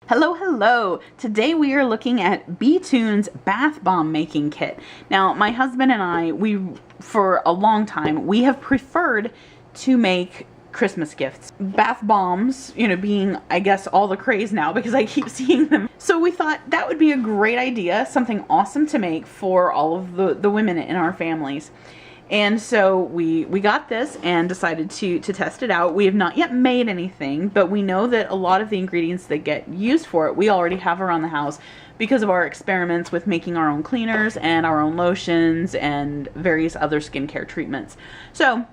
Hello, hello! Today we are looking at Beatunes bath bomb making kit. Now, my husband and I, for a long time, we have preferred to make Christmas gifts. Bath bombs, being, I guess, all the craze now because I keep seeing them. So we thought that would be a great idea, something awesome to make for all of the women in our families. And so we got this and decided to test it out. We have not yet made anything, but we know that a lot of the ingredients that get used for it, we already have around the house because of our experiments with making our own cleaners and our own lotions and various other skincare treatments. So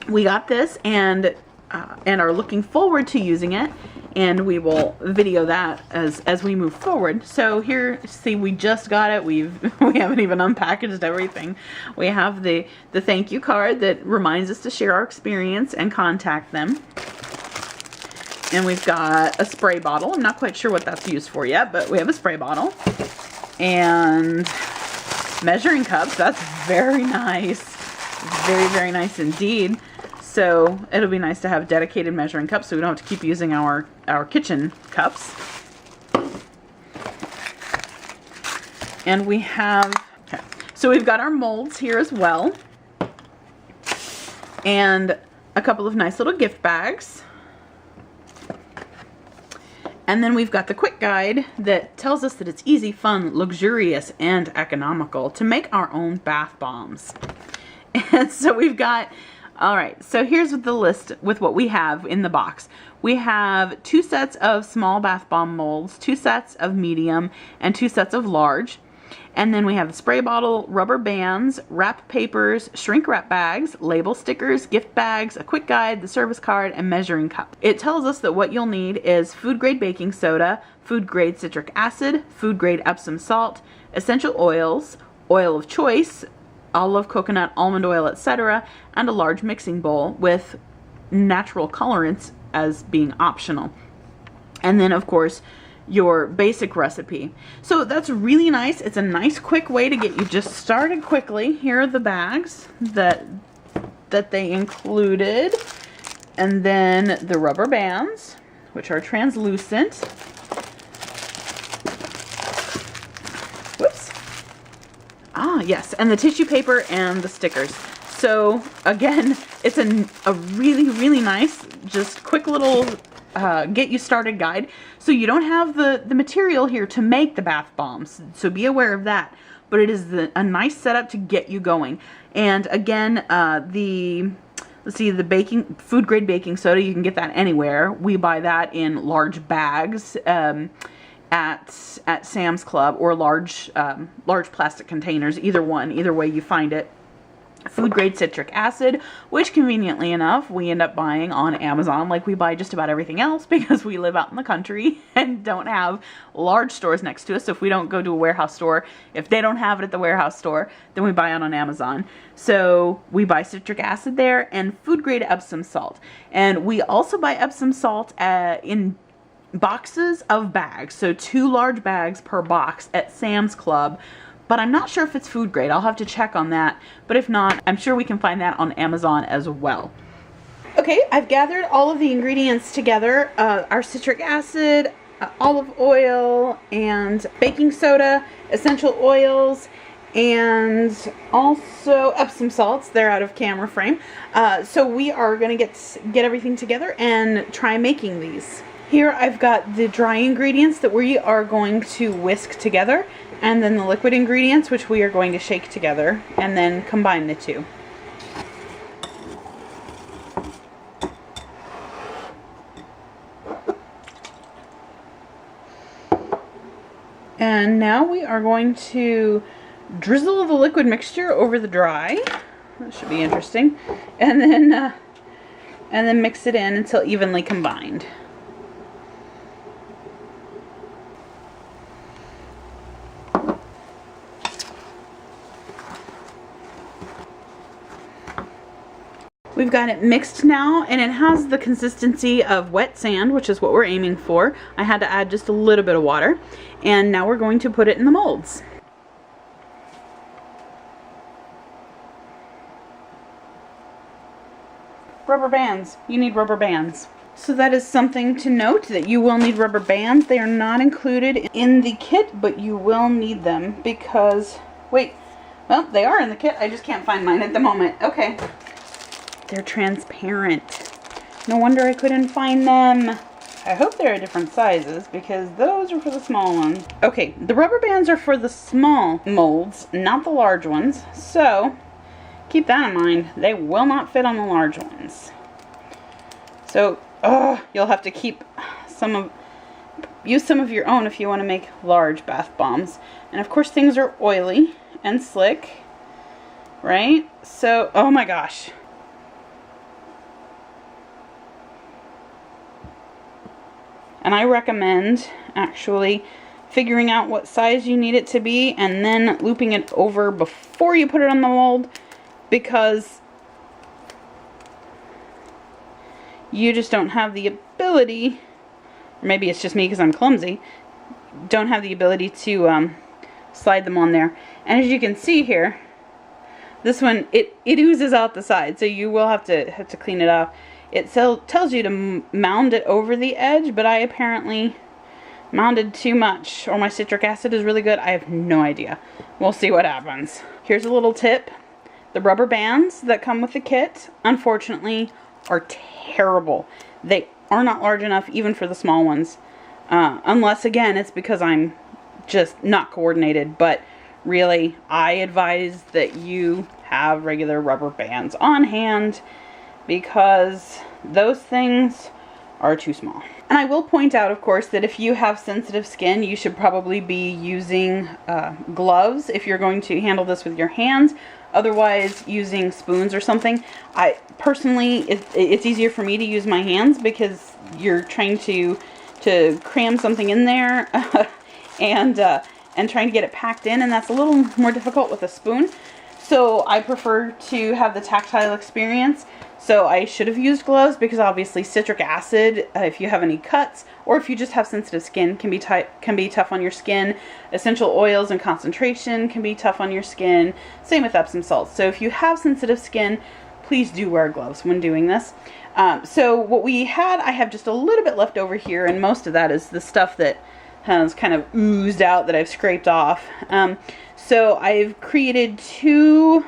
we got this and are looking forward to using it, and we will video that as we move forward. So here, see, we just got it. We haven't even unpackaged everything. We have the thank you card that reminds us to share our experience and contact them. And we've got a spray bottle. I'm not quite sure what that's used for yet, but we have a spray bottle. And measuring cups. That's very nice. Very, very nice indeed. So it'll be nice to have dedicated measuring cups so we don't have to keep using our kitchen cups. And we have, okay, so we've got our molds here as well. And a couple of nice little gift bags. And then we've got the quick guide that tells us that it's easy, fun, luxurious, and economical to make our own bath bombs. And so we've got, all right, so here's the list with what we have in the box. We have 2 sets of small bath bomb molds, 2 sets of medium, and 2 sets of large. And then we have a spray bottle, rubber bands, wrap papers, shrink wrap bags, label stickers, gift bags, a quick guide, the service card, and measuring cup. It tells us that what you'll need is food grade baking soda, food grade citric acid, food grade Epsom salt, essential oils, oil of choice, olive, coconut, almond oil, etc., and a large mixing bowl with natural colorants as being optional. And then, of course, your basic recipe. So that's really nice. It's a nice quick way to get you just started quickly. Here are the bags that they included. And then the rubber bands, which are translucent. Whoops. Ah, yes, and the tissue paper and the stickers. So again, it's a really, really nice, just quick little get you started guide. So you don't have the material here to make the bath bombs, so be aware of that. But it is a nice setup to get you going. And again, let's see, the food grade baking soda, you can get that anywhere. We buy that in large bags at Sam's Club, or large plastic containers, either way you find it. Food grade citric acid, which conveniently enough we end up buying on Amazon, like we buy just about everything else because we live out in the country and don't have large stores next to us. So if we don't go to a warehouse store, if they don't have it at the warehouse store, then we buy it on Amazon. So we buy citric acid there, and food grade Epsom salt. And we also buy Epsom salt in boxes of bags, so 2 large bags per box at Sam's Club. But I'm not sure if it's food grade. I'll have to check on that. But if not, I'm sure we can find that on Amazon as well. Okay, I've gathered all of the ingredients together. Our citric acid, olive oil, and baking soda, essential oils, and also Epsom salts. They're out of camera frame. So we are going to get everything together and try making these. Here I've got the dry ingredients that we are going to whisk together, and then the liquid ingredients, which we are going to shake together and then combine the two. And now we are going to drizzle the liquid mixture over the dry. That should be interesting. And then mix it in until evenly combined. We've got it mixed now, and it has the consistency of wet sand, which is what we're aiming for. I had to add just a little bit of water, and now we're going to put it in the molds. Rubber bands. You need rubber bands. So that is something to note, that you will need rubber bands. They are not included in the kit, but you will need them because, wait, well, they are in the kit. I just can't find mine at the moment. Okay. They're transparent. No wonder I couldn't find them. I hope they're different sizes because those are for the small ones. Okay, the rubber bands are for the small molds, not the large ones. So keep that in mind. They will not fit on the large ones. So you'll have to use some of your own if you want to make large bath bombs. And of course things are oily and slick, right? So, oh my gosh. And I recommend actually figuring out what size you need it to be and then looping it over before you put it on the mold, because you just don't have the ability, or maybe it's just me because I'm clumsy, don't have the ability to slide them on there. And as you can see here, this one, it oozes out the side, so you will have to clean it off. It tells you to mound it over the edge, but I apparently mounded too much, or my citric acid is really good. I have no idea. We'll see what happens. Here's a little tip. The rubber bands that come with the kit, unfortunately, are terrible. They are not large enough even for the small ones. Unless, again, it's because I'm just not coordinated. But really, I advise that you have regular rubber bands on hand, because those things are too small. And I will point out, of course, that if you have sensitive skin, you should probably be using gloves if you're going to handle this with your hands. Otherwise, using spoons or something. I personally, it's easier for me to use my hands because you're trying to cram something in there and trying to get it packed in, and that's a little more difficult with a spoon. So I prefer to have the tactile experience. So I should have used gloves because obviously citric acid, if you have any cuts or if you just have sensitive skin, can be tough on your skin. Essential oils and concentration can be tough on your skin. Same with Epsom salts. So if you have sensitive skin, please do wear gloves when doing this. So what we had, I have just a little bit left over here, and most of that is the stuff that has kind of oozed out that I've scraped off. So I've created two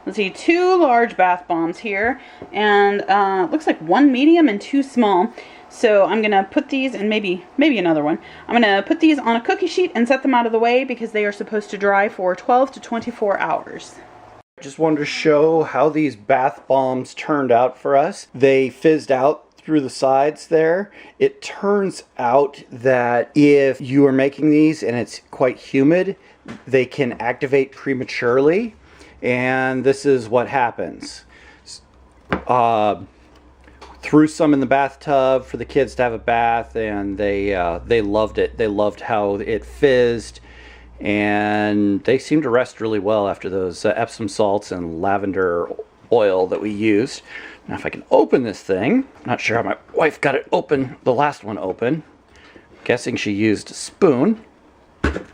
large bath bombs here, and looks like one medium and two small. So I'm gonna put these, and maybe another one. I'm gonna put these on a cookie sheet and set them out of the way because they are supposed to dry for 12 to 24 hours. Just wanted to show how these bath bombs turned out for us. They fizzed out through the sides there. It turns out that if you are making these and it's quite humid, they can activate prematurely, and this is what happens. Threw some in the bathtub for the kids to have a bath, and they loved it. They loved how it fizzed, and they seemed to rest really well after those Epsom salts and lavender oil that we used. Now if I can open this thing, not sure how my wife got it open, the last one open. Guessing she used a spoon,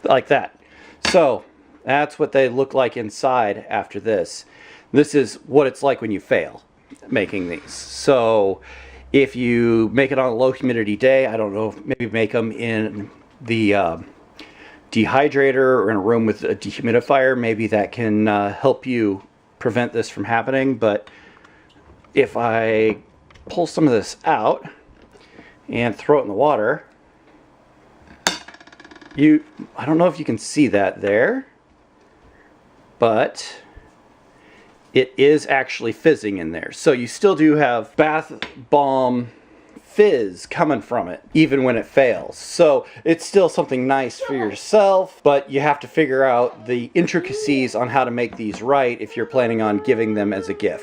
like that. So that's what they look like inside after this. This is what it's like when you fail making these. So if you make it on a low humidity day, I don't know, maybe make them in the dehydrator or in a room with a dehumidifier, maybe that can help you prevent this from happening. But if I pull some of this out and throw it in the water, I don't know if you can see that there, but it is actually fizzing in there. So you still do have bath bomb fizz coming from it, even when it fails. So it's still something nice for yourself, but you have to figure out the intricacies on how to make these right if you're planning on giving them as a gift.